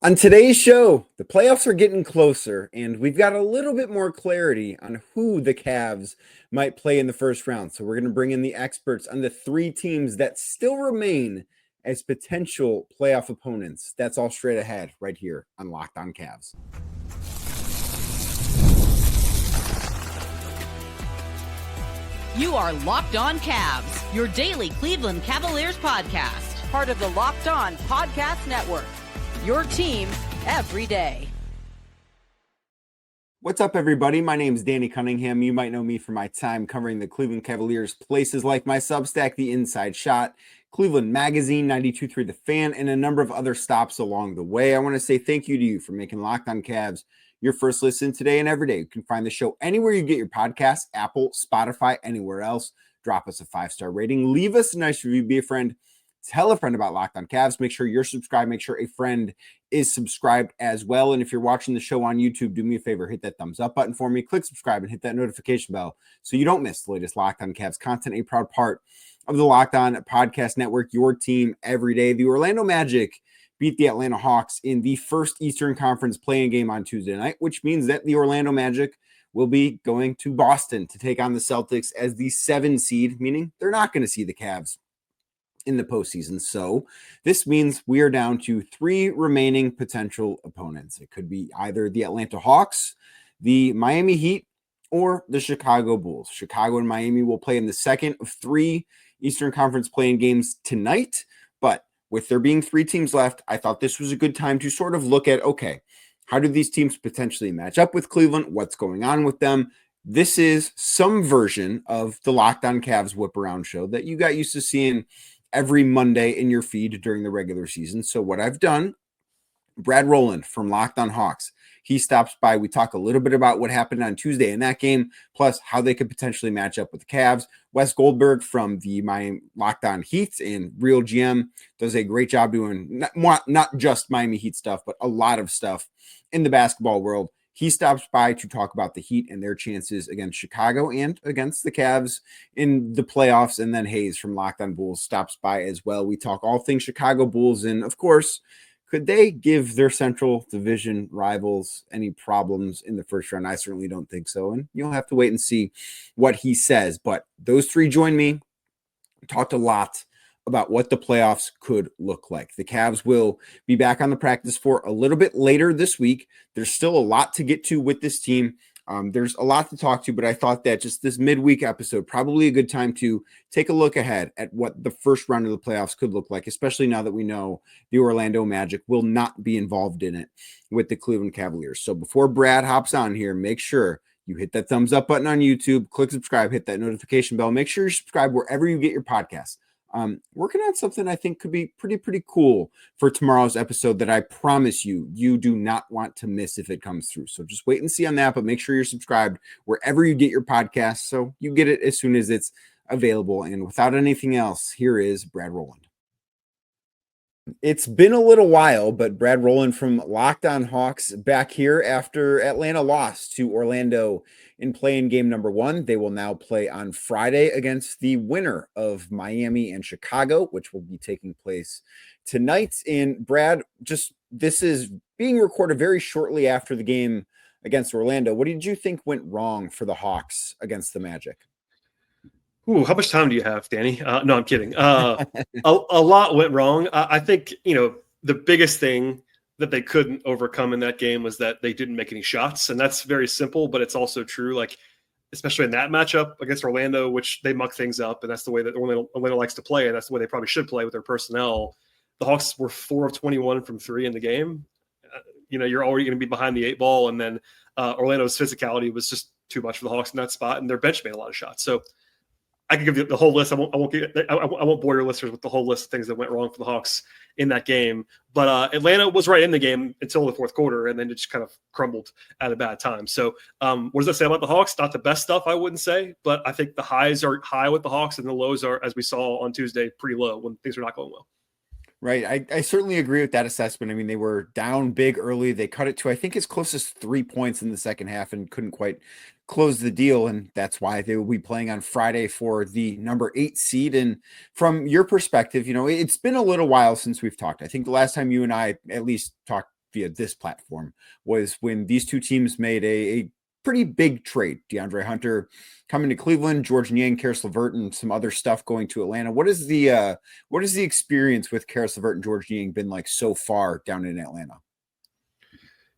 On today's show, the playoffs are getting closer, and we've got a little bit more clarity on who the Cavs might play in the first round. So we're going to bring in the experts on the three teams that still remain as potential playoff opponents. That's all straight ahead right here on Locked On Cavs. You are Locked On Cavs, your daily Cleveland Cavaliers podcast. Part of the Locked On Podcast Network. Your team every day. What's up, everybody? My name is Danny Cunningham. You might know me from my time covering the Cleveland Cavaliers, places like my Substack, The Inside Shot, Cleveland Magazine, 92.3 The Fan, and a number of other stops along the way. I want to say thank you to you for making Locked On Cavs your first listen today and every day. You can find the show anywhere you get your podcasts, Apple, Spotify, anywhere else. Drop us a 5-star rating. Leave us a nice review. Be a friend. Tell a friend about Locked On Cavs. Make sure you're subscribed. Make sure a friend is subscribed as well. And if you're watching the show on YouTube, do me a favor, hit that thumbs up button for me. Click subscribe and hit that notification bell so you don't miss the latest Locked On Cavs content. A proud part of the Locked On Podcast Network, your team every day. The Orlando Magic beat the Atlanta Hawks in the first Eastern Conference play-in game on Tuesday night, which means that the Orlando Magic will be going to Boston to take on the Celtics as the 7 seed, meaning they're not going to see the Cavs in the postseason. So this means we are down to 3 remaining potential opponents. It could be either the Atlanta Hawks, the Miami Heat, or the Chicago Bulls. Chicago and Miami will play in the second of 3 Eastern Conference play-in games tonight. But with there being 3 teams left, I thought this was a good time to sort of look at, okay, how do these teams potentially match up with Cleveland? What's going on with them? This is some version of the Locked On Cavs Whip Around show that you got used to seeing every Monday in your feed during the regular season. So what I've done, Brad Rowland from Locked On Hawks, he stops by. We talk a little bit about what happened on Tuesday in that game, plus how they could potentially match up with the Cavs. Wes Goldberg from the Miami Locked On Heat and Real GM does a great job doing not just Miami Heat stuff, but a lot of stuff in the basketball world. He stops by to talk about the Heat and their chances against Chicago and against the Cavs in the playoffs. And then Haize from Locked On Bulls stops by as well. We talk all things Chicago Bulls. And of course, could they give their Central Division rivals any problems in the first round? I certainly don't think so. And you'll have to wait and see what he says. But those 3 join me. Talked a lot about what the playoffs could look like. The Cavs will be back on the practice floor a little bit later this week. There's still a lot to get to with this team. There's a lot to talk to, but I thought that just this midweek episode, probably a good time to take a look ahead at what the first round of the playoffs could look like, especially now that we know the Orlando Magic will not be involved in it with the Cleveland Cavaliers. So before Brad hops on here, make sure you hit that thumbs up button on YouTube, click subscribe, hit that notification bell. Make sure you subscribe wherever you get your podcasts. Working on something I think could be pretty cool for tomorrow's episode that I promise you do not want to miss if it comes through. So just wait and see on that, but make sure you're subscribed wherever you get your podcasts so you get it as soon as it's available. And without anything else, here is Brad Rowland. It's been a little while, but Brad Rowland from Locked On Hawks back here after Atlanta lost to Orlando in play-in game number 1. They will now play on Friday against the winner of Miami and Chicago, which will be taking place tonight. And Brad, this is being recorded very shortly after the game against Orlando. What did you think went wrong for the Hawks against the Magic? Ooh, how much time do you have, Danny? No, I'm kidding. A lot went wrong. I think, the biggest thing that they couldn't overcome in that game was that they didn't make any shots. And that's very simple, but it's also true. Like, especially in that matchup against Orlando, which they muck things up. And that's the way that Orlando likes to play. And that's the way they probably should play with their personnel. The Hawks were 4 of 21 from 3 in the game. You're already going to be behind the 8 ball. And then Orlando's physicality was just too much for the Hawks in that spot. And their bench made a lot of shots. So I can give you the whole list. I won't bore your listeners with the whole list of things that went wrong for the Hawks in that game. But Atlanta was right in the game until the fourth quarter, and then it just kind of crumbled at a bad time. So what does that say about the Hawks? Not the best stuff, I wouldn't say, but I think the highs are high with the Hawks, and the lows are, as we saw on Tuesday, pretty low when things are not going well. Right. I certainly agree with that assessment. I mean, they were down big early. They cut it to, I think, as close as 3 points in the second half and couldn't quite close the deal. And that's why they will be playing on Friday for the number 8 seed. And from your perspective, it's been a little while since we've talked. I think the last time you and I at least talked via this platform was when these two teams made a pretty big trade. DeAndre Hunter coming to Cleveland, George Niang, Karis LeVert, and some other stuff going to Atlanta. What is the experience with Karis LeVert and George Niang been like so far down in Atlanta?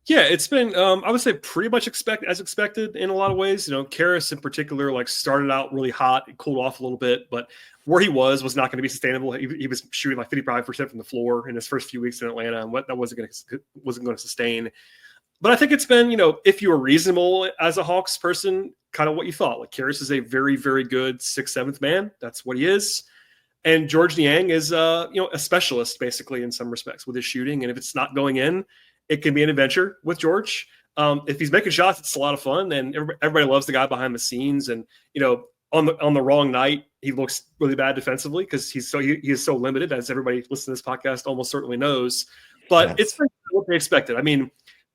Yeah, it's been, I would say, pretty much as expected in a lot of ways. Karis in particular, like, started out really hot, and cooled off a little bit, but where he was not going to be sustainable. He was shooting like 55% from the floor in his first few weeks in Atlanta, and that wasn't going to sustain. But I think it's been, if you were reasonable as a Hawks person, kind of what you thought. Like, Karis is a very, very good 6th, 7th man. That's what he is. And George Niang is, a specialist basically in some respects with his shooting. And if it's not going in, it can be an adventure with George. If he's making shots, it's a lot of fun, and everybody loves the guy behind the scenes. And on the wrong night, he looks really bad defensively because he is so limited, as everybody listening to this podcast almost certainly knows. But It's what they expected. I mean,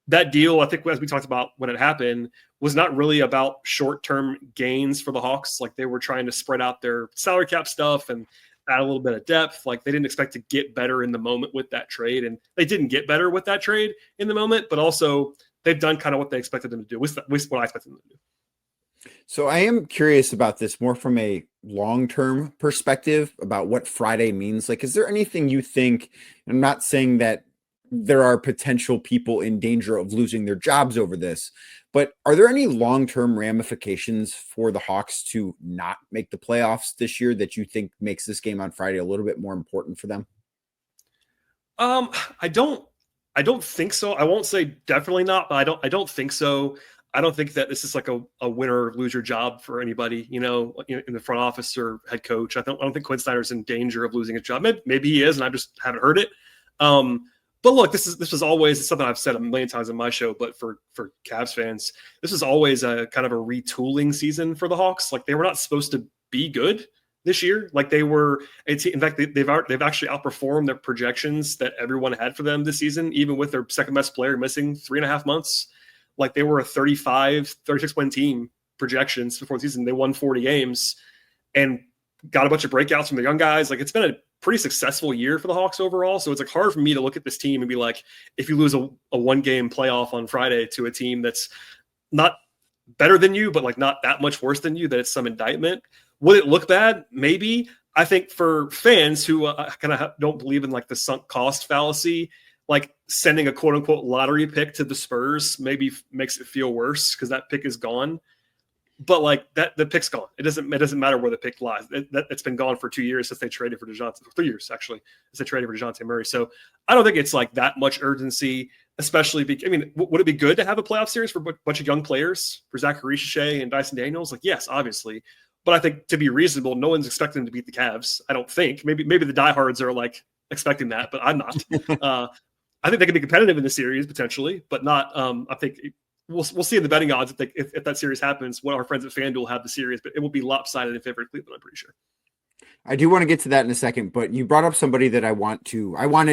that deal, I think, as we talked about when it happened, was not really about short-term gains for the Hawks. Like, they were trying to spread out their salary cap stuff and add a little bit of depth. Like, they didn't expect to get better in the moment with that trade, and they didn't get better with that trade in the moment, but also they've done kind of what they expected them to do, with what I expected them to do. So I am curious about this more from a long-term perspective about what Friday means. Like, is there anything you think, I'm not saying that there are potential people in danger of losing their jobs over this, but are there any long-term ramifications for the Hawks to not make the playoffs this year that you think makes this game on Friday a little bit more important for them? I don't think so. I won't say definitely not, but I don't think so. I don't think that this is like a win or lose your job for anybody, in the front office or head coach. I don't think Quinn Snyder's in danger of losing his job. Maybe he is, and I just haven't heard it. But look, this was always something I've said a million times in my show, but for Cavs fans, this is always a kind of a retooling season for the Hawks. Like, they were not supposed to be good this year. Like, they were, in fact, they've actually outperformed their projections that everyone had for them this season, even with their second best player missing 3.5 months. Like, they were a 36 win team projections before the season. They won 40 games and got a bunch of breakouts from the young guys. Like, it's been a pretty successful year for the Hawks overall. So it's like hard for me to look at this team and be like, if you lose a 1-game playoff on Friday to a team that's not better than you, but like not that much worse than you, that it's some indictment. Would it look bad? Maybe. I think for fans who kind of don't believe in like the sunk cost fallacy, like sending a quote unquote lottery pick to the Spurs maybe makes it feel worse because that pick is gone. But like the pick's gone. It doesn't matter where the pick lies. It's been gone for 2 years since they traded for DeJounte. 3 years actually, since they traded for DeJounte Murray. So I don't think it's like that much urgency. Especially, would it be good to have a playoff series for a bunch of young players, for Zachary Shea and Dyson Daniels? Like, yes, obviously. But I think to be reasonable, no one's expecting them to beat the Cavs. I don't think. Maybe the diehards are like expecting that, but I'm not. I think they can be competitive in the series potentially, but not. I think. We'll see in the betting odds if that series happens. What our friends at FanDuel have the series, but it will be lopsided in favor of Cleveland, I'm pretty sure. I do want to get to that in a second, but you brought up somebody that I wanted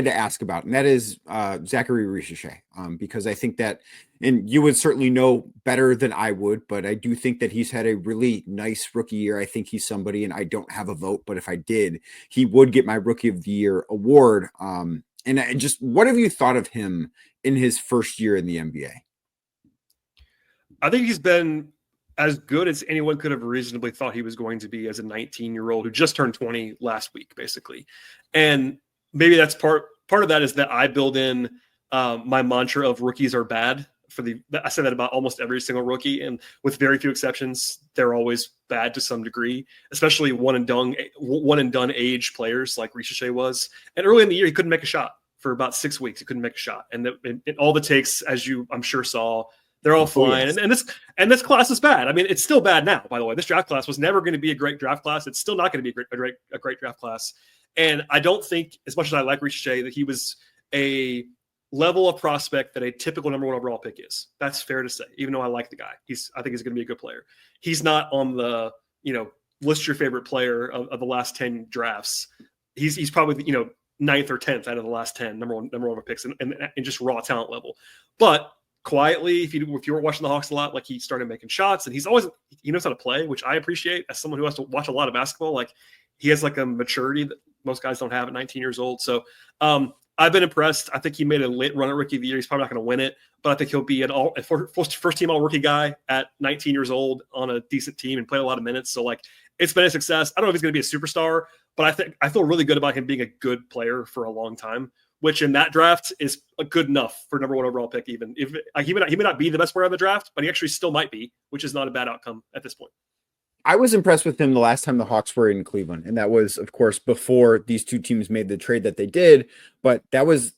to ask about, and that is Zachary Richache, because I think that, and you would certainly know better than I would, but I do think that he's had a really nice rookie year. I think he's somebody, and I don't have a vote, but if I did, he would get my Rookie of the Year award. And just what have you thought of him in his first year in the NBA? I think he's been as good as anyone could have reasonably thought he was going to be as a 19-year-old who just turned 20 last week, basically. And maybe that's part of that is that I build in my mantra of rookies are bad. I say that about almost every single rookie, and with very few exceptions, they're always bad to some degree, especially one and done age players like Richache was. And early in the year, he couldn't make a shot for about 6 weeks. He couldn't make a shot, and all the takes, as you I'm sure saw. They're all flying, yes. and this class is bad. I mean, it's still bad now. By the way, this draft class was never going to be a great draft class. It's still not going to be a great draft class. And I don't think, as much as I like Richache, that he was a level of prospect that a typical number 1 overall pick is. That's fair to say. Even though I like the guy, I think he's going to be a good player. He's not on the list your favorite player of the last 10 drafts. He's probably 9th or 10th out of the last 10 number one overall picks, and just raw talent level, but. Quietly, if you were watching the Hawks a lot, like he started making shots, and he knows how to play, which I appreciate as someone who has to watch a lot of basketball. Like he has like a maturity that most guys don't have at 19 years old. So I've been impressed. I think he made a late run at Rookie of the Year. He's probably not going to win it, but I think he'll be a first team all rookie guy at 19 years old on a decent team and played a lot of minutes. So like it's been a success. I don't know if he's going to be a superstar, but I feel really good about him being a good player for a long time, which in that draft is good enough for number 1 overall pick. Even if he may not be the best player in the draft, but he actually still might be, which is not a bad outcome at this point. I was impressed with him the last time the Hawks were in Cleveland, and that was, of course, before these two teams made the trade that they did. But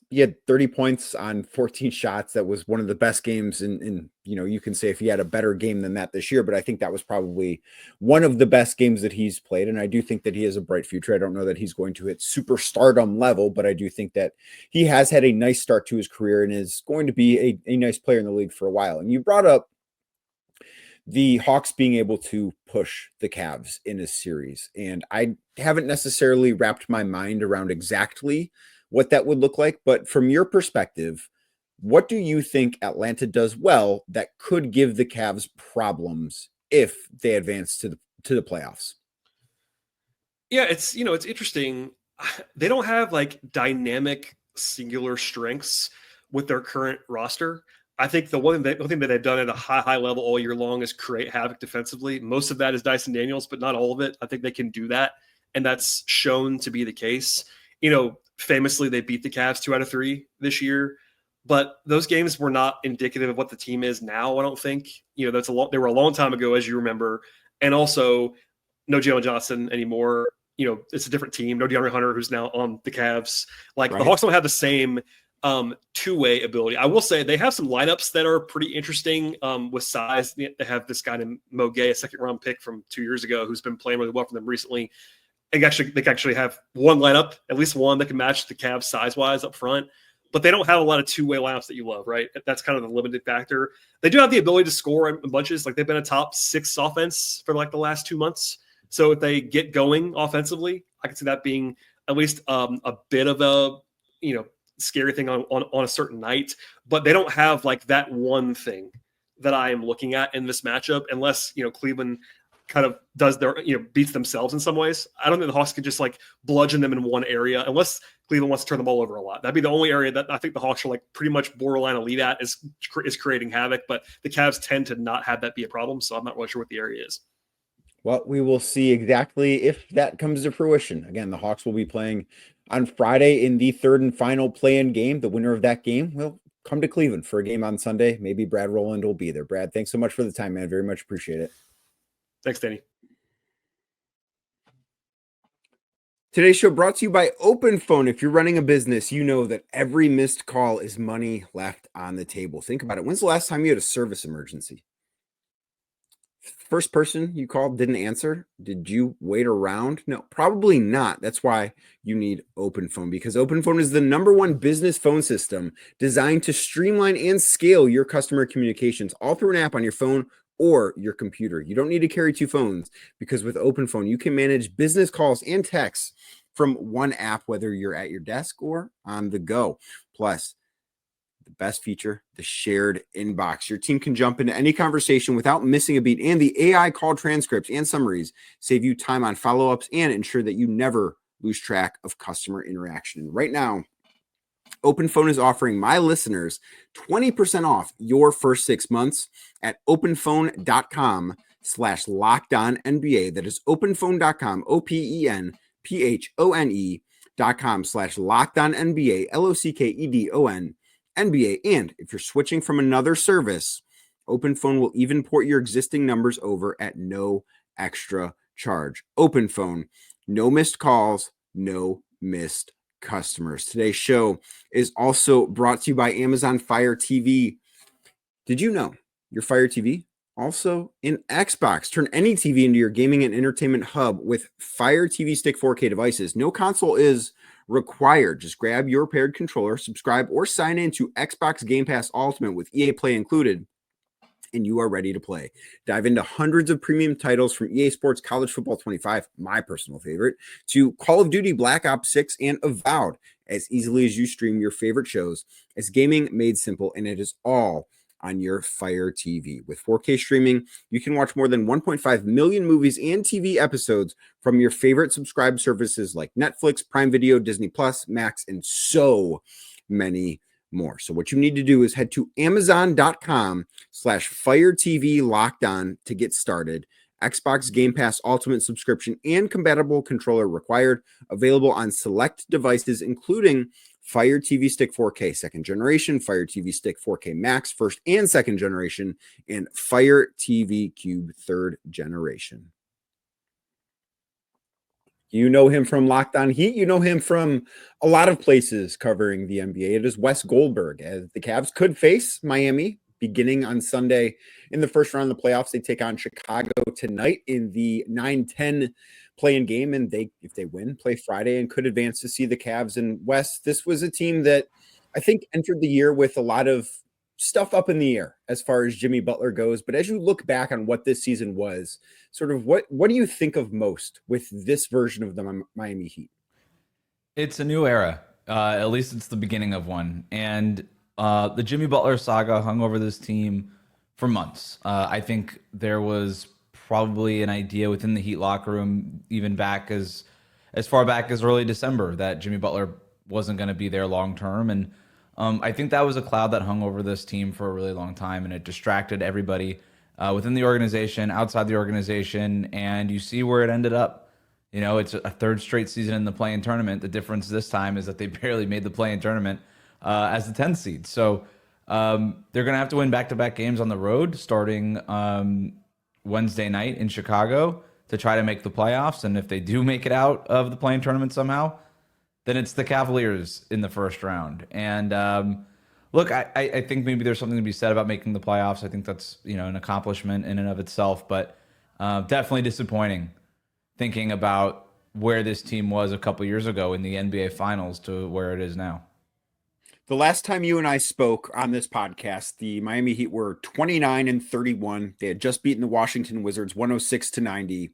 he had 30 points on 14 shots. That was one of the best games in you can say if he had a better game than that this year, but I think that was probably one of the best games that he's played. And I do think that he has a bright future. I don't know that he's going to hit superstardom level, but I do think that he has had a nice start to his career and is going to be a nice player in the league for a while. And you brought up the Hawks being able to push the Cavs in a series. And I haven't necessarily wrapped my mind around exactly what that would look like. But from your perspective, what do you think Atlanta does well that could give the Cavs problems if they advance to the playoffs? Yeah, it's interesting. They don't have like dynamic singular strengths with their current roster. I think the one thing that they've done at a high level all year long is create havoc defensively. Most of that is Dyson Daniels, but not all of it. I think they can do that, and that's shown to be the case. Famously, they beat the Cavs 2 out of 3 this year, but those games were not indicative of what the team is now. I don't think. They were a long time ago, as you remember, and also no Jalen Johnson anymore. It's a different team. No DeAndre Hunter, who's now on the Cavs. Like right. The Hawks don't have the same two-way ability. I will say they have some lineups that are pretty interesting with size. They have this guy named Mo Gay, a second-round pick from 2 years ago, who's been playing really well for them recently. They can actually have one lineup, at least one that can match the Cavs size-wise up front, but they don't have a lot of two-way lineups that you love, right? That's kind of the limited factor. They do have the ability to score in bunches. Like they've been a top 6 offense for like the last 2 months. So if they get going offensively, I can see that being at least a bit of a scary thing on a certain night, but they don't have like that one thing that I am looking at in this matchup, unless Cleveland kind of does their beats themselves in some ways. I don't think the Hawks can just like bludgeon them in one area unless Cleveland wants to turn the ball over a lot. That'd be the only area that I think the Hawks are like pretty much borderline elite at is creating havoc, but the Cavs tend to not have that be a problem, so I'm not really sure what the area is. Well, we will see exactly if that comes to fruition. Again, the Hawks will be playing on Friday in the third and final play-in game. The winner of that game will come to Cleveland for a game on Sunday. Maybe Brad Rowland will be there. Brad, thanks so much for the time, man. Very much appreciate it. Thanks, Danny. Today's show brought to you by Open Phone. If you're running a business, you know that every missed call is money left on the table. Think about it. When's the last time you had a service emergency? First person you called didn't answer. Did you wait around? No, probably not. That's why you need Open Phone, because Open Phone is the #1 business phone system designed to streamline and scale your customer communications all through an app on your phone or your computer. You don't need to carry 2 phones, because with Open Phone, you can manage business calls and texts from one app, whether you're at your desk or on the go. Plus, the best feature, the shared inbox. Your team can jump into any conversation without missing a beat, and the AI call transcripts and summaries save you time on follow-ups and ensure that you never lose track of customer interaction. Right now, Open Phone is offering my listeners 20% off your first 6 months at openphone.com/LockedOnNBA. That is openphone.com, openphone.com/LockedOnNBA, LOCKEDON. NBA. And if you're switching from another service, Open Phone will even port your existing numbers over at no extra charge. Open Phone, no missed calls, no missed customers. Today's show is also brought to you by Amazon Fire TV. Did you know your Fire TV also in Xbox? Turn any TV into your gaming and entertainment hub with Fire TV Stick 4K devices. No console is required. Just grab your paired controller, subscribe, or sign in to Xbox Game Pass Ultimate with EA Play included, and you are ready to play. Dive into hundreds of premium titles from EA Sports College Football 25, my personal favorite, to Call of Duty Black Ops 6 and Avowed, as easily as you stream your favorite shows. It's gaming made simple, and it is all on your Fire TV. With 4K streaming, you can watch more than 1.5 million movies and TV episodes from your favorite subscribed services like Netflix, Prime Video, Disney Plus, Max, and so many more. So what you need to do is head to amazon.com/Fire TV Locked On to get started. Xbox Game Pass Ultimate subscription and compatible controller required. Available on select devices, including Fire TV Stick 4K second generation, Fire TV Stick 4K Max first and second generation, and Fire TV Cube third generation. You know him from Locked On Heat. You know him from a lot of places covering the NBA. It is Wes Goldberg, as the Cavs could face Miami beginning on Sunday in the first round of the playoffs. They take on Chicago tonight in the 9-10 play-in game, and if they win, play Friday and could advance to see the Cavs. And Wes, this was a team that I think entered the year with a lot of stuff up in the air as far as Jimmy Butler goes. But as you look back on what this season was, sort of what do you think of most with this version of the Miami Heat? It's a new era. At least it's the beginning of one. And the Jimmy Butler saga hung over this team for months. I think there was probably an idea within the Heat locker room, even back as far back as early December, that Jimmy Butler wasn't going to be there long term. And I think that was a cloud that hung over this team for a really long time, and it distracted everybody within the organization, outside the organization, and you see where it ended up. You know, it's a third straight season in the play-in tournament. The difference this time is that they barely made the play-in tournament as the 10th seed. So they're going to have to win back-to-back games on the road starting Wednesday night in Chicago to try to make the playoffs. And if they do make it out of the play-in tournament somehow, then it's the Cavaliers in the first round. And look, I think maybe there's something to be said about making the playoffs. I think that's, an accomplishment in and of itself, but definitely disappointing thinking about where this team was a couple years ago in the NBA Finals to where it is now. The last time you and I spoke on this podcast, the Miami Heat were 29-31. They had just beaten the Washington Wizards 106-90,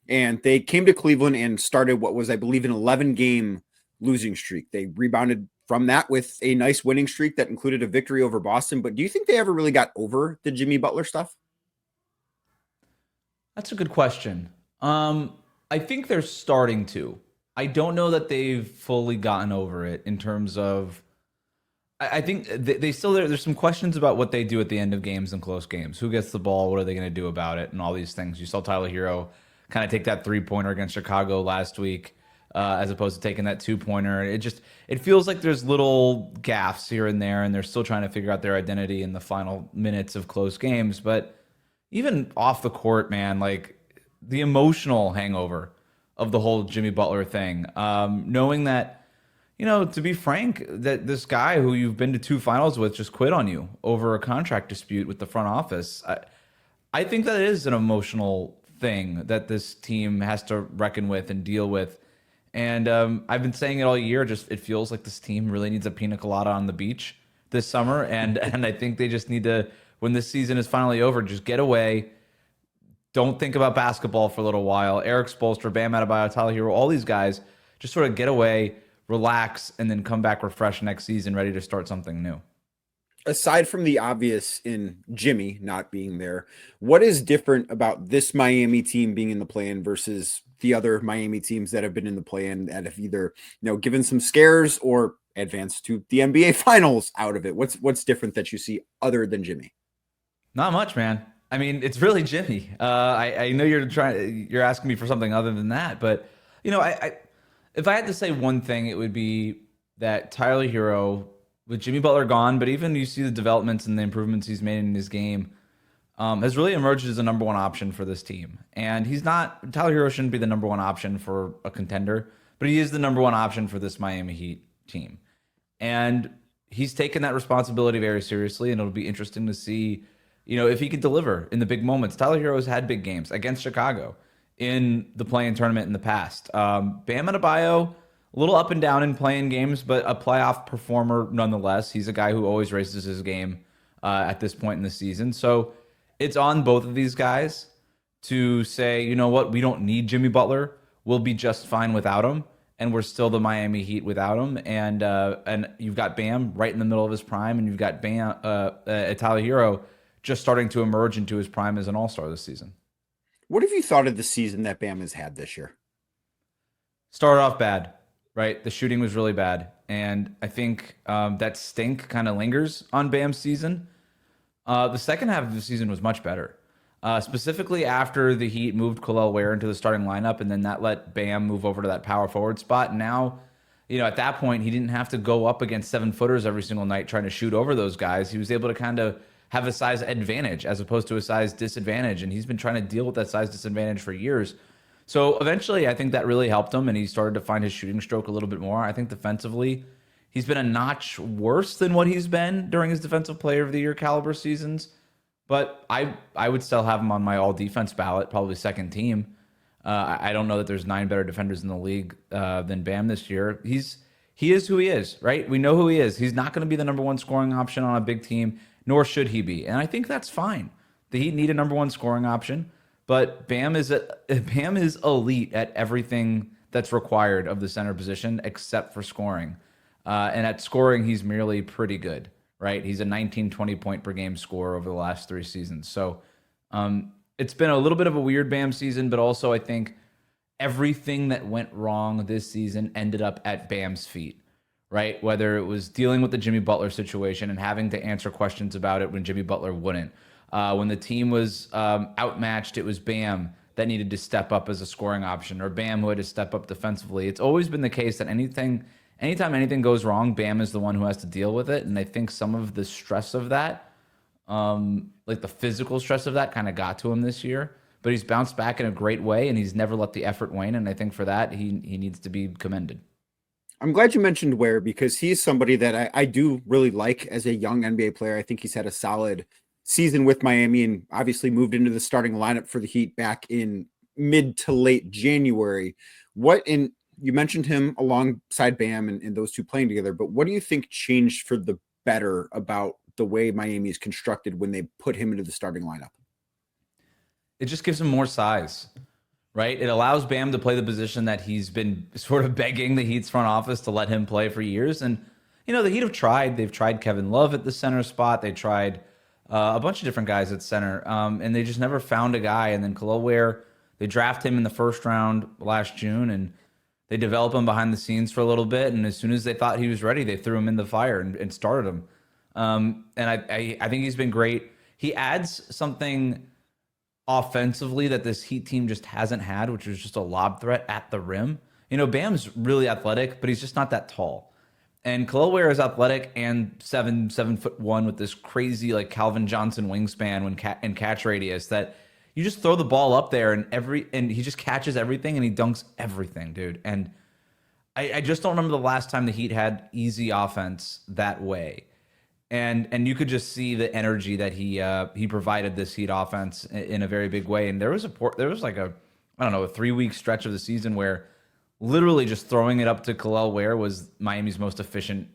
and they came to Cleveland and started what was, I believe, an 11-game losing streak. They rebounded from that with a nice winning streak that included a victory over Boston. But do you think they ever really got over the Jimmy Butler stuff? That's a good question. I think they're starting to. I don't know that they've fully gotten over it in terms of, I think they still, there's some questions about what they do at the end of games and close games. Who gets the ball? What are they going to do about it? And all these things. You saw Tyler Hero kind of take that 3-pointer against Chicago last week, as opposed to taking that 2-pointer. It feels like there's little gaffes here and there, and they're still trying to figure out their identity in the final minutes of close games. But even off the court, man, like the emotional hangover of the whole Jimmy Butler thing, knowing that, to be frank, that this guy who you've been to 2 finals with just quit on you over a contract dispute with the front office. I think that is an emotional thing that this team has to reckon with and deal with. And I've been saying it all year. It feels like this team really needs a pina colada on the beach this summer. And I think they just need to, when this season is finally over, just get away. Don't think about basketball for a little while. Eric Spoelstra, Bam Adebayo, Tyler Hero, all these guys just sort of get away, relax, and then come back refreshed next season, ready to start something new. Aside from the obvious in Jimmy not being there, what is different about this Miami team being in the play-in versus the other Miami teams that have been in the play-in that have either, given some scares or advanced to the NBA Finals out of it? What's different that you see other than Jimmy? Not much, man. I mean, it's really Jimmy. I know you're asking me for something other than that, but if I had to say one thing, it would be that Tyler Hero, with Jimmy Butler gone, but even you see the developments and the improvements he's made in his game, has really emerged as a number one option for this team. And Tyler Hero shouldn't be the number one option for a contender, but he is the number one option for this Miami Heat team. And he's taken that responsibility very seriously, and it'll be interesting to see, if he could deliver in the big moments. Tyler Hero's had big games against Chicago in the play-in tournament in the past. Bam Adebayo, a little up and down in play-in games, but a playoff performer nonetheless. He's a guy who always raises his game at this point in the season. So it's on both of these guys to say, you know what, we don't need Jimmy Butler. We'll be just fine without him. and we're still the Miami Heat without him. And you've got Bam right in the middle of his prime, and you've got Bam, Tyler Hero, just starting to emerge into his prime as an all-star this season. What have you thought of the season that Bam has had this year? Started off bad, right? The shooting was really bad, and I think that stink kind of lingers on Bam's season. The second half of the season was much better. Specifically after the Heat moved Kel'el Ware into the starting lineup, and then that let Bam move over to that power forward spot. And now, at that point, he didn't have to go up against 7-footers every single night trying to shoot over those guys. He was able to kind of have a size advantage as opposed to a size disadvantage. And he's been trying to deal with that size disadvantage for years. So eventually, I think that really helped him, and he started to find his shooting stroke a little bit more. I think defensively, he's been a notch worse than what he's been during his Defensive Player of the Year caliber seasons. But I would still have him on my all-defense ballot, probably second team. I don't know that there's 9 better defenders in the league than Bam this year. He is who he is, right? We know who he is. He's not going to be the number one scoring option on a big team, nor should he be. And I think that's fine. The Heat need a number one scoring option, but Bam is elite at everything that's required of the center position except for scoring. And at scoring, he's merely pretty good. Right, he's a 19, 20 point per game scorer over the last 3 seasons. So it's been a little bit of a weird Bam season, but also I think everything that went wrong this season ended up at Bam's feet, right? Whether it was dealing with the Jimmy Butler situation and having to answer questions about it when Jimmy Butler wouldn't. When the team was outmatched, it was Bam that needed to step up as a scoring option, or Bam who had to step up defensively. It's always been the case that anytime anything goes wrong, Bam is the one who has to deal with it. And I think some of the stress of that, like the physical stress of that, kind of got to him this year. But he's bounced back in a great way, and he's never let the effort wane. And I think for that, he needs to be commended. I'm glad you mentioned Ware, because he's somebody that I do really like as a young NBA player. I think he's had a solid season with Miami, and obviously moved into the starting lineup for the Heat back in mid to late January. You mentioned him alongside Bam and those two playing together, but what do you think changed for the better about the way Miami is constructed when they put him into the starting lineup? It just gives him more size, right? It allows Bam to play the position that he's been sort of begging the Heat's front office to let him play for years. And, the Heat have tried. They've tried Kevin Love at the center spot. They tried a bunch of different guys at center, and they just never found a guy. And then Kel'el Ware, they draft him in the first round last June, and they develop him behind the scenes for a little bit, and as soon as they thought he was ready, they threw him in the fire and started him. And I think he's been great. He adds something offensively that this Heat team just hasn't had, which is just a lob threat at the rim. Bam's really athletic, but he's just not that tall. And Kel'el Ware is athletic and 7'1" with this crazy like Calvin Johnson wingspan and catch radius that you just throw the ball up there and he just catches everything and he dunks everything, dude. And I just don't remember the last time the Heat had easy offense that way. And you could just see the energy that he provided this Heat offense in a very big way. And there was like a 3-week stretch of the season where literally just throwing it up to Kel'el Ware was Miami's most efficient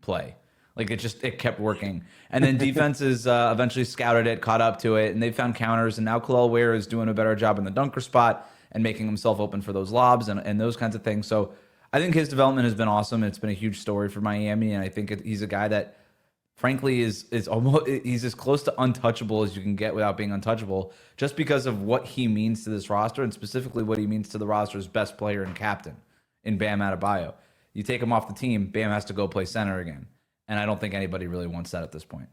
play. Like it kept working. And then defenses eventually scouted it, caught up to it, and they found counters. And now Kel'el Ware is doing a better job in the dunker spot and making himself open for those lobs and those kinds of things. So I think his development has been awesome. It's been a huge story for Miami. And I think he's a guy that, frankly, is he's as close to untouchable as you can get without being untouchable, just because of what he means to this roster, and specifically what he means to the roster's best player and captain in Bam Adebayo. You take him off the team, Bam has to go play center again. And I don't think anybody really wants that at this point.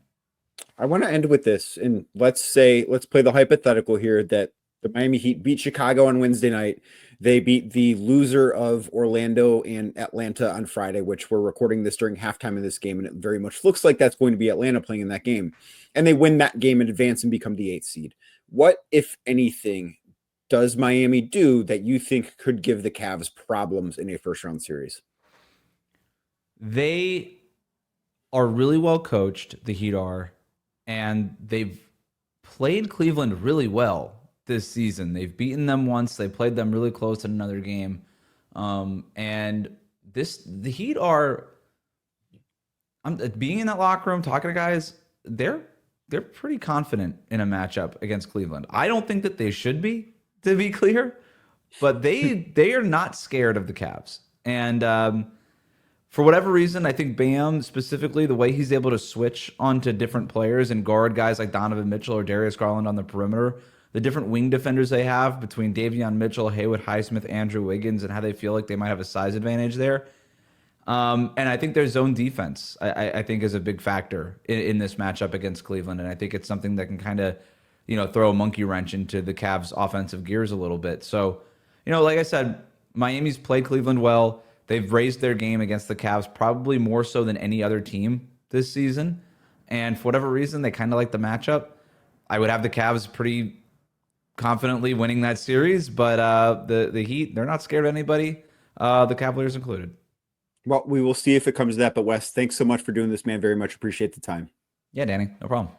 I want to end with this. And let's play the hypothetical here that the Miami Heat beat Chicago on Wednesday night. They beat the loser of Orlando and Atlanta on Friday, which we're recording this during halftime of this game. And it very much looks like that's going to be Atlanta playing in that game. And they win that game in advance and become the 8th seed. What, if anything, does Miami do that you think could give the Cavs problems in a first round series? They are really well coached, the Heat are, and they've played Cleveland really well this season. They've beaten them once. They played them really close in another game. And the Heat are, being in that locker room, talking to guys, they're pretty confident in a matchup against Cleveland. I don't think that they should be, to be clear, but they are not scared of the Cavs. And for whatever reason, I think Bam specifically, the way he's able to switch onto different players and guard guys like Donovan Mitchell or Darius Garland on the perimeter, the different wing defenders they have between Davion Mitchell, Haywood Highsmith, Andrew Wiggins, and how they feel like they might have a size advantage there. And I think their zone defense, I think, is a big factor in this matchup against Cleveland. And I think it's something that can kind of, throw a monkey wrench into the Cavs' offensive gears a little bit. So, like I said, Miami's played Cleveland well. They've raised their game against the Cavs probably more so than any other team this season. And for whatever reason, they kind of like the matchup. I would have the Cavs pretty confidently winning that series, but the Heat, they're not scared of anybody, the Cavaliers included. Well, we will see if it comes to that. But Wes, thanks so much for doing this, man. Very much appreciate the time. Yeah, Danny, no problem.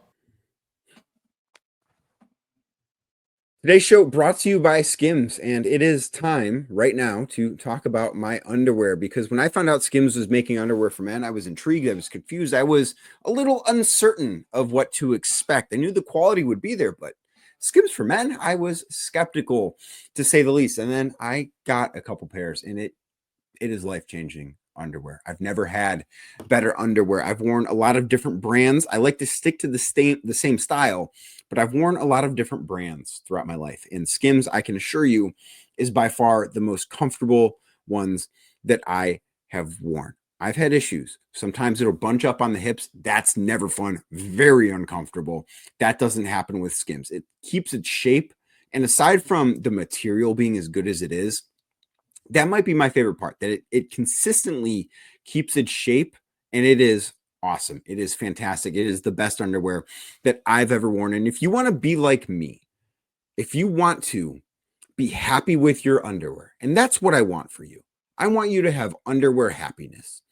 Today's show brought to you by Skims, and it is time right now to talk about my underwear, because when I found out Skims was making underwear for men, I was intrigued. I was confused. I was a little uncertain of what to expect. I knew the quality would be there, but Skims for men, I was skeptical, to say the least. And then I got a couple pairs, and it is life-changing underwear. I've never had better underwear. I've worn a lot of different brands. I like to stick to the same style, but I've worn a lot of different brands throughout my life. And Skims, I can assure you, is by far the most comfortable ones that I have worn. I've had issues. Sometimes it'll bunch up on the hips. That's never fun. Very uncomfortable. That doesn't happen with Skims. It keeps its shape. And aside from the material being as good as it is, that might be my favorite part, that it consistently keeps its shape, and it is awesome. It is fantastic. It is the best underwear that I've ever worn. And if you want to be like me, if you want to be happy with your underwear, and that's what I want for you, I want you to have underwear happiness,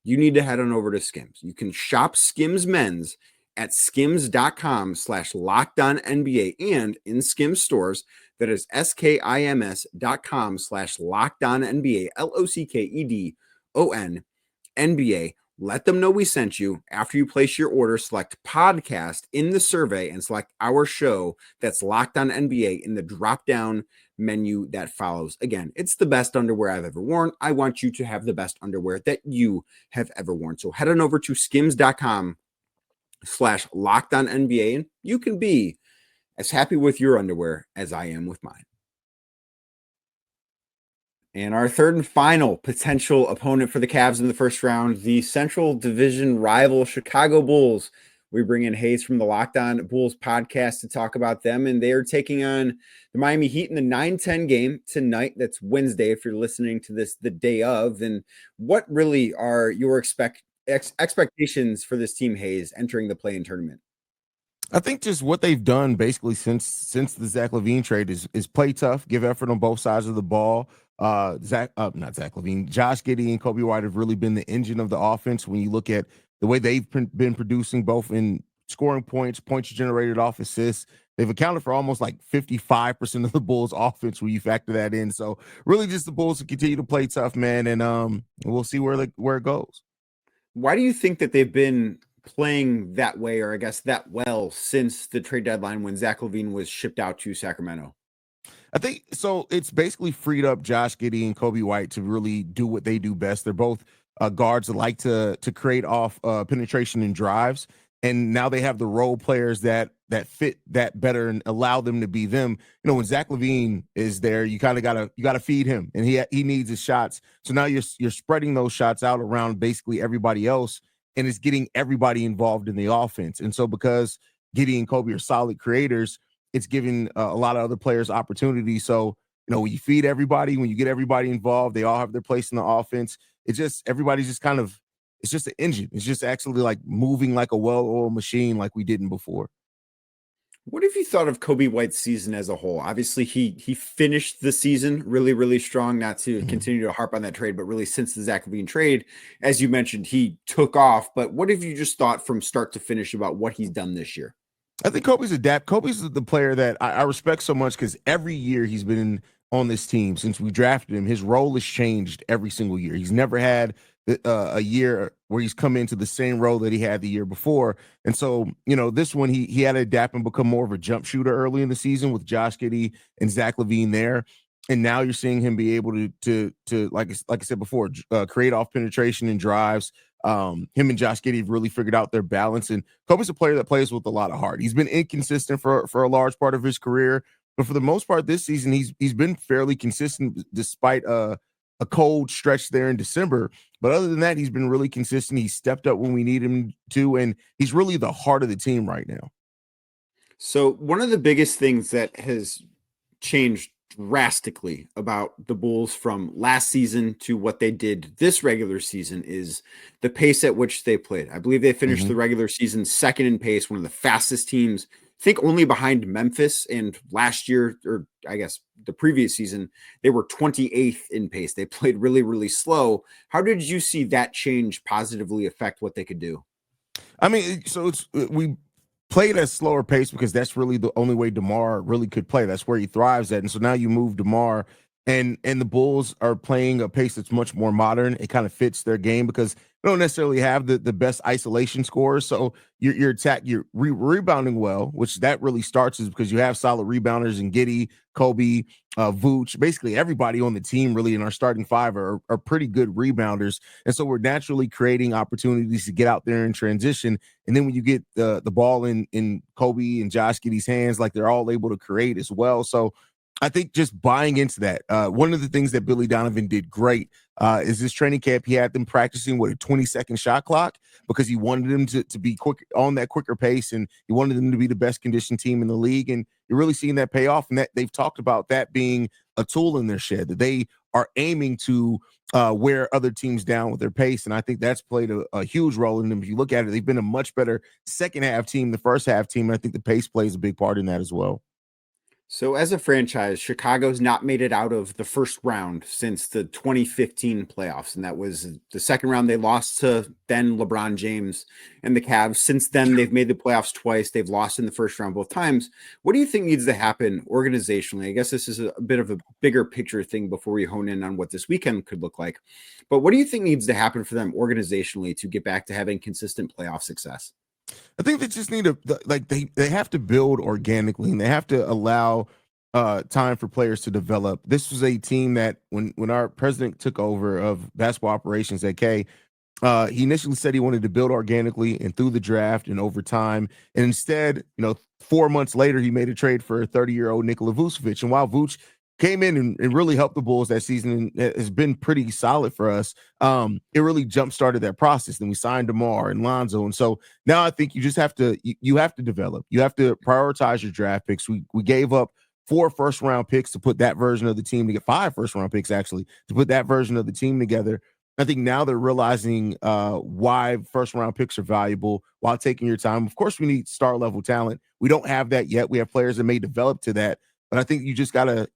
you need to head on over to Skims. You can shop Skims Men's at skims.com/LockedOnNBA and in Skims stores. That is skims.com/LockedOnNBA, LOCKEDON NBA. Let them know we sent you. After you place your order, select podcast in the survey and select our show. That's Locked On NBA in the drop-down menu that follows. Again, it's the best underwear I've ever worn. I want you to have the best underwear that you have ever worn. So head on over to skims.com/LockedOnNBA and you can be as happy with your underwear as I am with mine. And our third and final potential opponent for the Cavs in the first round, the Central Division rival Chicago Bulls. We bring in Haize from the Locked On Bulls podcast to talk about them, and they are taking on the Miami Heat in the 9-10 game tonight. That's Wednesday if you're listening to this the day of. And what really are your expectations for this team, Haize, entering the play-in tournament? I think just what they've done basically since the Zach LaVine trade is play tough, give effort on both sides of the ball. Josh Giddey and Kobe White have really been the engine of the offense. When you look at the way they've been producing, both in scoring points generated off assists, they've accounted for almost like 55% of the Bulls' offense when you factor that in. So really, just the Bulls to continue to play tough, man, and we'll see where it goes. Why do you think that they've been playing that way, or I guess that well, since the trade deadline when Zach LaVine was shipped out to Sacramento? I think so. It's basically freed up Josh Giddey and Kobe White to really do what they do best. They're both guards that like to create off penetration and drives, and now they have the role players that fit that better and allow them to be them. When Zach LaVine is there, you kind of gotta feed him, and he needs his shots. So now you're spreading those shots out around basically everybody else, and it's getting everybody involved in the offense. And so because Giddey and Kobe are solid creators, it's giving a lot of other players opportunities. So, when you feed everybody, when you get everybody involved, they all have their place in the offense. It's just, everybody's just it's just an engine. It's just actually like moving like a well-oiled machine like we didn't before. What have you thought of Kobe White's season as a whole? Obviously, he finished the season really, really strong, not to continue to harp on that trade, but really since the Zach LaVine trade, as you mentioned, he took off. But what have you just thought from start to finish about what he's done this year? I think Kobe's the player that I respect so much, because every year he's been on this team since we drafted him. His role has changed every single year. He's never had a year where he's come into the same role that he had the year before. And so, this one, he had to adapt and become more of a jump shooter early in the season with Josh Giddey and Zach LaVine there. And now you're seeing him be able to like I said before, create off penetration and drives. Him and Josh Giddey have really figured out their balance. And Kobe's a player that plays with a lot of heart. He's been inconsistent for a large part of his career, but for the most part this season, he's been fairly consistent despite a cold stretch there in December. But other than that, he's been really consistent. He's stepped up when we need him to, and he's really the heart of the team right now. So one of the biggest things that has changed drastically about the Bulls from last season to what they did this regular season is the pace at which they played. I believe they finished the regular season second in pace, one of the fastest teams, I think only behind Memphis. And last year, or I guess the previous season, they were 28th in pace. They played really, really slow. How did you see that change positively affect what they could do? I mean, so we played at a slower pace because that's really the only way DeMar really could play. That's where he thrives at. And so now you move DeMar, and the Bulls are playing a pace that's much more modern. It kind of fits their game because they don't necessarily have the best isolation scores. So you're rebounding well, which that really starts is because you have solid rebounders in Giddey, Kobe, Vooch. Basically everybody on the team really in our starting five are pretty good rebounders. And so we're naturally creating opportunities to get out there and transition. And then when you get the ball in Kobe and Josh Giddey's hands, like they're all able to create as well. So I think just buying into that. One of the things that Billy Donovan did great is this training camp. He had them practicing with a 20-second shot clock because he wanted them to be quick on that quicker pace, and he wanted them to be the best conditioned team in the league. And you're really seeing that pay off. And that they've talked about that being a tool in their shed, that they are aiming to wear other teams down with their pace. And I think that's played a huge role in them. If you look at it, they've been a much better second half team, the first half team. And I think the pace plays a big part in that as well. So as a franchise, Chicago's not made it out of the first round since the 2015 playoffs. And that was the second round they lost to then LeBron James and the Cavs. Since then, they've made the playoffs twice. They've lost in the first round both times. What do you think needs to happen organizationally? I guess this is a bit of a bigger picture thing before we hone in on what this weekend could look like. But what do you think needs to happen for them organizationally to get back to having consistent playoff success? I think they just need to they have to build organically, and they have to allow time for players to develop. This was a team that when our president took over of basketball operations at K, he initially said he wanted to build organically and through the draft and over time. And instead, 4 months later, he made a trade for a 30-year-old Nikola Vucevic. And while Vuce came in and really helped the Bulls that season and has been pretty solid for us, it really jump-started that process. Then we signed DeMar and Lonzo. And so now I think you just have to you have to develop. You have to prioritize your draft picks. We gave up 4 first-round picks to put that version of the team to get 5 first-round picks, actually, to put that version of the team together. I think now they're realizing why first-round picks are valuable while taking your time. Of course, we need star-level talent. We don't have that yet. We have players that may develop to that. But I think you just gotta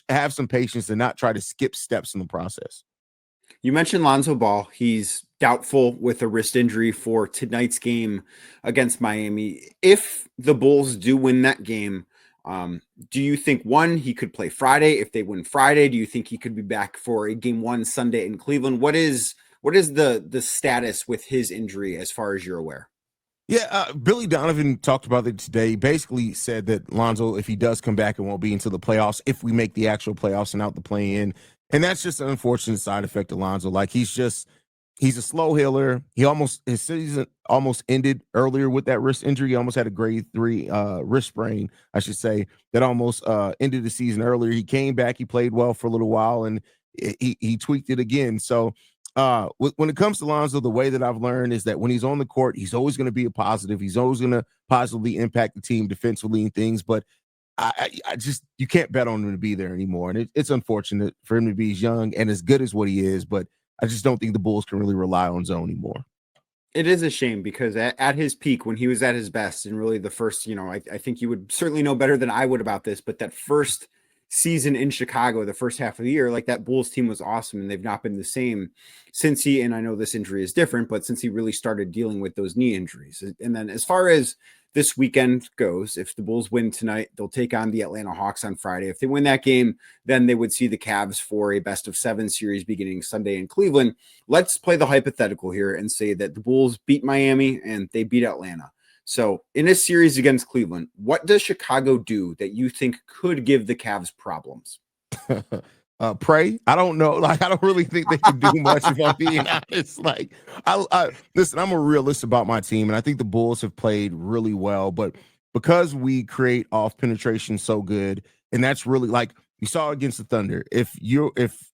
have some patience and not try to skip steps in the process. You mentioned Lonzo Ball. He's doubtful with a wrist injury for tonight's game against Miami. If the Bulls do win that game, do you think, one, he could play Friday? If they win Friday, do you think he could be back for a game 1 Sunday in Cleveland? What is the status with his injury as far as you're aware? Yeah, Billy Donovan talked about it today. He basically said that Lonzo, if he does come back, it won't be until the playoffs, if we make the actual playoffs and out the play-in. And that's just an unfortunate side effect of Lonzo. Like, he's a slow healer. His season almost ended earlier with that wrist injury. He almost had a grade 3 wrist sprain, I should say, that almost ended the season earlier. He came back, he played well for a little while, and he tweaked it again. So when it comes to Lonzo, the way that I've learned is that when he's on the court, he's always going to be a positive. He's always going to positively impact the team defensively and things. But I just, you can't bet on him to be there anymore. And it's unfortunate for him to be as young and as good as what he is. But I just don't think the Bulls can really rely on zone anymore. It is a shame because at his peak, when he was at his best, and really the first, I think you would certainly know better than I would about this, but that first season in Chicago, the first half of the year, like, that Bulls team was awesome, and they've not been the same since and I know this injury is different, but since he really started dealing with those knee injuries. And then as far as this weekend goes, if the Bulls win tonight, they'll take on the Atlanta Hawks on Friday. If they win that game, then they would see the Cavs for a best-of-7 series beginning Sunday in Cleveland. Let's play the hypothetical here and say that the Bulls beat Miami and they beat Atlanta. So in a series against Cleveland, what does Chicago do that you think could give the Cavs problems? Pray. I don't know. Like, I don't really think they can do much if I'm being honest. Like, I listen, I'm a realist about my team, and I think the Bulls have played really well, but because we create off penetration so good, and that's really like you saw against the Thunder. If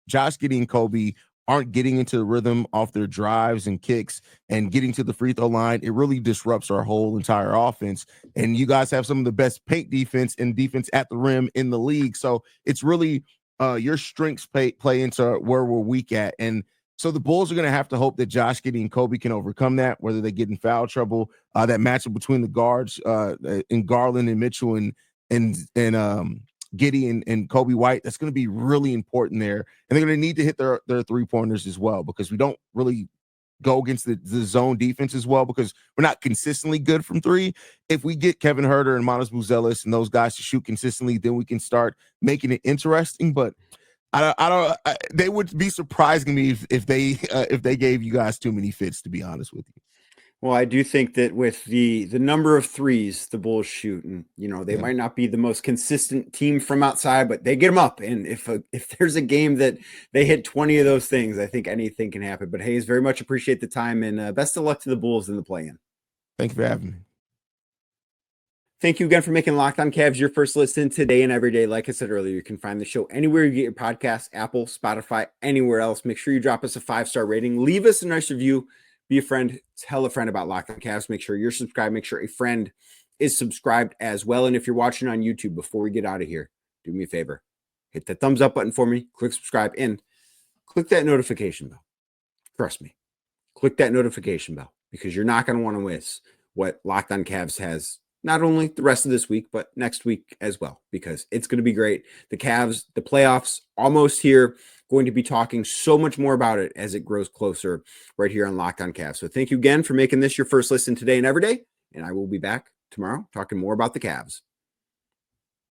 Josh Giddey and Kobe aren't getting into the rhythm off their drives and kicks and getting to the free throw line, it really disrupts our whole entire offense. And you guys have some of the best paint defense and defense at the rim in the league. So it's really your strengths play into where we're weak at. And so the Bulls are going to have to hope that Josh Giddey and Kobe can overcome that, whether they get in foul trouble, that matchup between the guards in Garland and Mitchell and Giddey and Kobe White. That's going to be really important there. And they're going to need to hit their three-pointers as well, because we don't really go against the zone defense as well, because we're not consistently good from three. If we get Kevin Huerter and Manas Buzelis and those guys to shoot consistently, then we can start making it interesting. But they would be surprising me if they gave you guys too many fits, to be honest with you. Well, I do think that with the number of threes the Bulls shoot, and they might not be the most consistent team from outside, but they get them up. And if there's a game that they hit 20 of those things, I think anything can happen. But Haize, very much appreciate the time, and best of luck to the Bulls in the play-in. Thank you for having me. Thank you again for making Locked On Cavs your first listen today and every day. Like I said earlier, you can find the show anywhere you get your podcasts, Apple, Spotify, anywhere else. Make sure you drop us a 5-star rating. Leave us a nice review. Be a friend. Tell a friend about Locked On Cavs. Make sure you're subscribed. Make sure a friend is subscribed as well. And if you're watching on YouTube, before we get out of here, do me a favor. Hit that thumbs up button for me. Click subscribe and click that notification bell. Trust me. Click that notification bell, because you're not going to want to miss what Locked On Cavs has, not only the rest of this week, but next week as well, because it's going to be great. The Cavs, the playoffs, almost here. Going to be talking so much more about it as it grows closer right here on Locked On Cavs. So thank you again for making this your first listen today and every day. And I will be back tomorrow talking more about the Cavs.